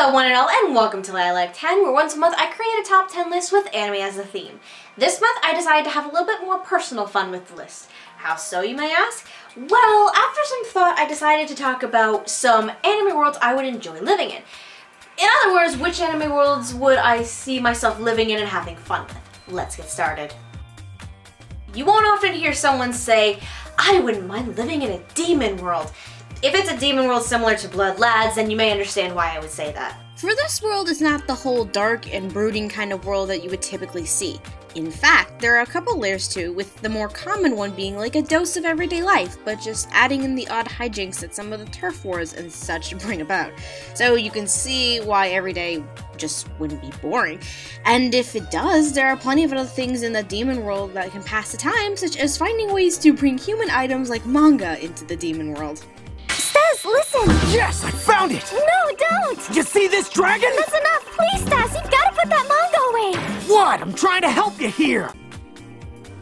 Hello one and all, and welcome to Lilac 10, where once a month I create a top 10 list with anime as a theme. This month I decided to have a little bit more personal fun with the list. How so, you may ask? Well, after some thought I decided to talk about some anime worlds I would enjoy living in. In other words, which anime worlds would I see myself living in and having fun with? Let's get started. You won't often hear someone say, I wouldn't mind living in a demon world. If it's a demon world similar to Blood Lads, then you may understand why I would say that. For this world is not the whole dark and brooding kind of world that you would typically see. In fact, there are a couple layers too, with the more common one being like a dose of everyday life, but just adding in the odd hijinks that some of the turf wars and such bring about. So you can see why everyday just wouldn't be boring. And if it does, there are plenty of other things in the demon world that can pass the time, such as finding ways to bring human items like manga into the demon world. Stas, listen! Yes, I found it! No, don't! You see this dragon? That's enough! Please, Stas, you've got to put that manga away! What? I'm trying to help you here!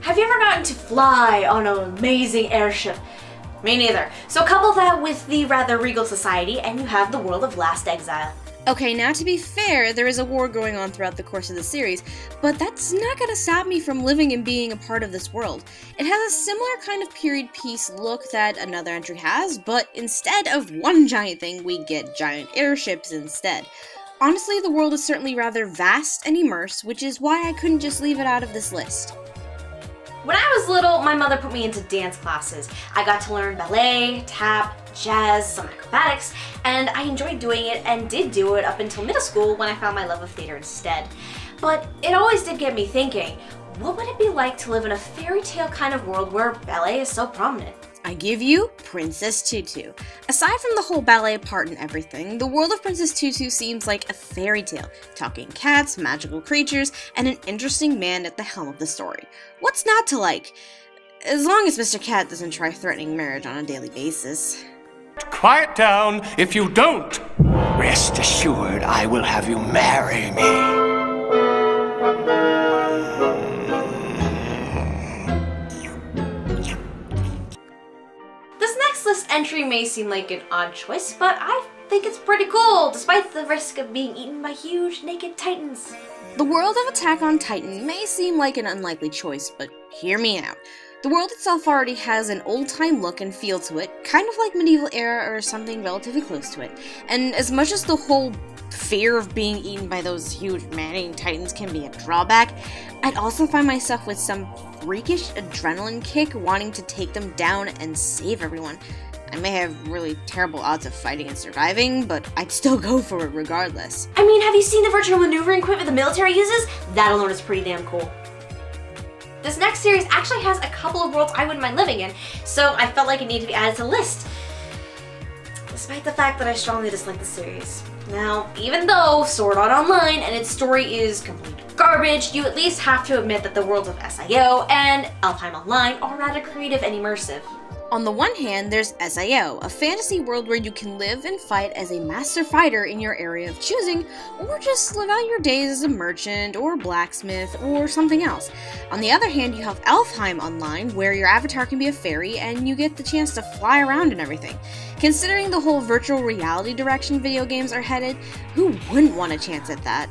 Have you ever gotten to fly on an amazing airship? Me neither. So couple that with the rather regal society and you have the world of Last Exile. Okay, now to be fair, there is a war going on throughout the course of the series, but that's not gonna stop me from living and being a part of this world. It has a similar kind of period piece look that another entry has, but instead of one giant thing, we get giant airships instead. Honestly, the world is certainly rather vast and immersed, which is why I couldn't just leave it out of this list. When I was little, my mother put me into dance classes. I got to learn ballet, tap, jazz, some acrobatics, and I enjoyed doing it and did do it up until middle school when I found my love of theater instead. But it always did get me thinking, what would it be like to live in a fairy tale kind of world where ballet is so prominent? I give you Princess Tutu. Aside from the whole ballet part and everything, the world of Princess Tutu seems like a fairy tale, talking cats, magical creatures, and an interesting man at the helm of the story. What's not to like? As long as Mr. Cat doesn't try threatening marriage on a daily basis. Quiet down if you don't! Rest assured, I will have you marry me. This entry may seem like an odd choice, but I think it's pretty cool, despite the risk of being eaten by huge naked titans. The world of Attack on Titan may seem like an unlikely choice, but hear me out. The world itself already has an old-time look and feel to it, kind of like medieval era or something relatively close to it. And as much as the whole fear of being eaten by those huge man-eating titans can be a drawback, I'd also find myself with some freakish adrenaline kick wanting to take them down and save everyone. I may have really terrible odds of fighting and surviving, but I'd still go for it regardless. I mean, have you seen the virtual maneuvering equipment the military uses? That alone is pretty damn cool. This next series actually has a couple of worlds I wouldn't mind living in, so I felt like it needed to be added to the list, despite the fact that I strongly dislike the series. Now, even though Sword Art Online and its story is complete garbage, you at least have to admit that the worlds of SIO and Alfheim Online are rather creative and immersive. On the one hand, there's SIO, a fantasy world where you can live and fight as a master fighter in your area of choosing, or just live out your days as a merchant, or blacksmith, or something else. On the other hand, you have Alfheim Online, where your avatar can be a fairy, and you get the chance to fly around and everything. Considering the whole virtual reality direction video games are headed, who wouldn't want a chance at that?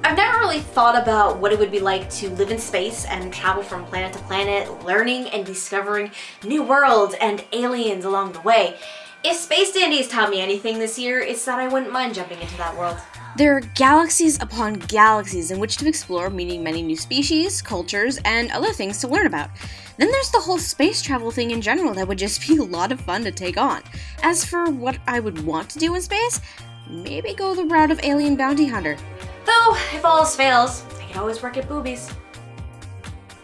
I've never really thought about what it would be like to live in space and travel from planet to planet, learning and discovering new worlds and aliens along the way. If Space Dandy has taught me anything this year, it's that I wouldn't mind jumping into that world. There are galaxies upon galaxies in which to explore, meeting many new species, cultures, and other things to learn about. Then there's the whole space travel thing in general that would just be a lot of fun to take on. As for what I would want to do in space, maybe go the route of alien bounty hunter. Though, if all else fails, I can always work at boobies.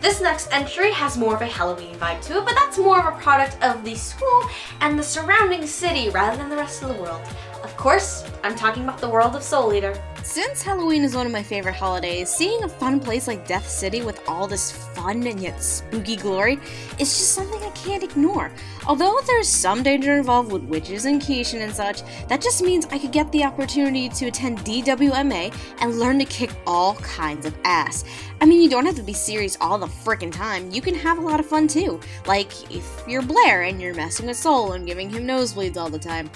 This next entry has more of a Halloween vibe to it, but that's more of a product of the school and the surrounding city rather than the rest of the world. Of course, I'm talking about the world of Soul Eater. Since Halloween is one of my favorite holidays, seeing a fun place like Death City with all this fun and yet spooky glory is just something I can't ignore. Although there's some danger involved with witches and quiche and such, that just means I could get the opportunity to attend DWMA and learn to kick all kinds of ass. I mean, you don't have to be serious all the frickin' time, you can have a lot of fun too. Like, if you're Blair and you're messing with Soul and giving him nosebleeds all the time.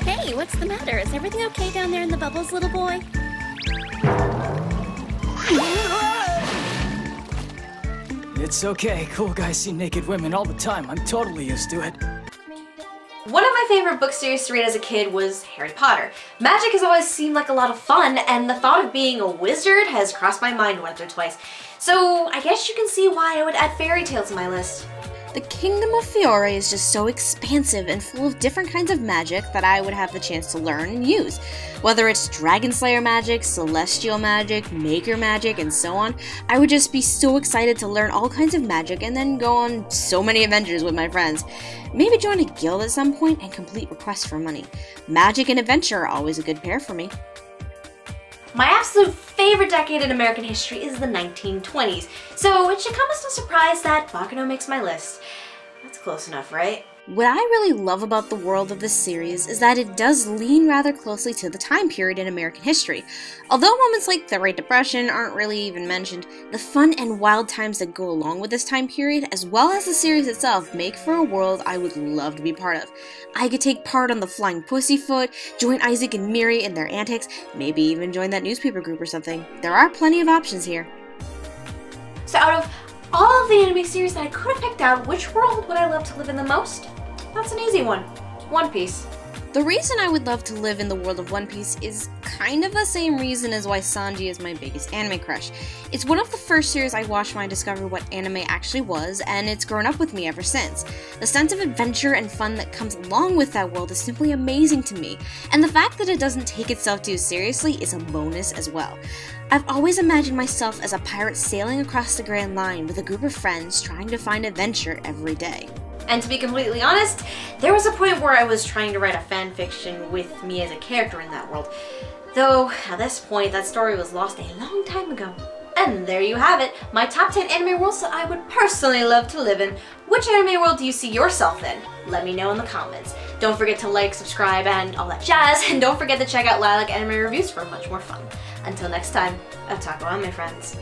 Hey, Hey, what's the matter? Is everything okay down there in the bubbles, little boy? It's okay. Cool guys see naked women all the time. I'm totally used to it. One of my favorite book series to read as a kid was Harry Potter. Magic has always seemed like a lot of fun, and the thought of being a wizard has crossed my mind once or twice. So I guess you can see why I would add fairy tales to my list. The Kingdom of Fiore is just so expansive and full of different kinds of magic that I would have the chance to learn and use. Whether it's Dragon Slayer magic, Celestial magic, Maker magic, and so on, I would just be so excited to learn all kinds of magic and then go on so many adventures with my friends. Maybe join a guild at some point and complete requests for money. Magic and adventure are always a good pair for me. My absolute favorite decade in American history is the 1920s, so it should come as no surprise that Baccano makes my list. That's close enough, right? What I really love about the world of this series is that it does lean rather closely to the time period in American history. Although moments like the Great Depression aren't really even mentioned, the fun and wild times that go along with this time period, as well as the series itself, make for a world I would love to be part of. I could take part on the Flying Pussyfoot, join Isaac and Miri in their antics, maybe even join that newspaper group or something. There are plenty of options here. So out of all of the anime series that I could have picked out, which world would I love to live in the most? That's an easy one. One Piece. The reason I would love to live in the world of One Piece is kind of the same reason as why Sanji is my biggest anime crush. It's one of the first series I watched when I discovered what anime actually was, and it's grown up with me ever since. The sense of adventure and fun that comes along with that world is simply amazing to me, and the fact that it doesn't take itself too seriously is a bonus as well. I've always imagined myself as a pirate sailing across the Grand Line with a group of friends trying to find adventure every day. And to be completely honest, there was a point where I was trying to write a fanfiction with me as a character in that world. Though, at this point, that story was lost a long time ago. And there you have it, my top 10 anime worlds that I would personally love to live in. Which anime world do you see yourself in? Let me know in the comments. Don't forget to like, subscribe, and all that jazz, and don't forget to check out Lilac Anime Reviews for much more fun. Until next time, otaku on, my friends.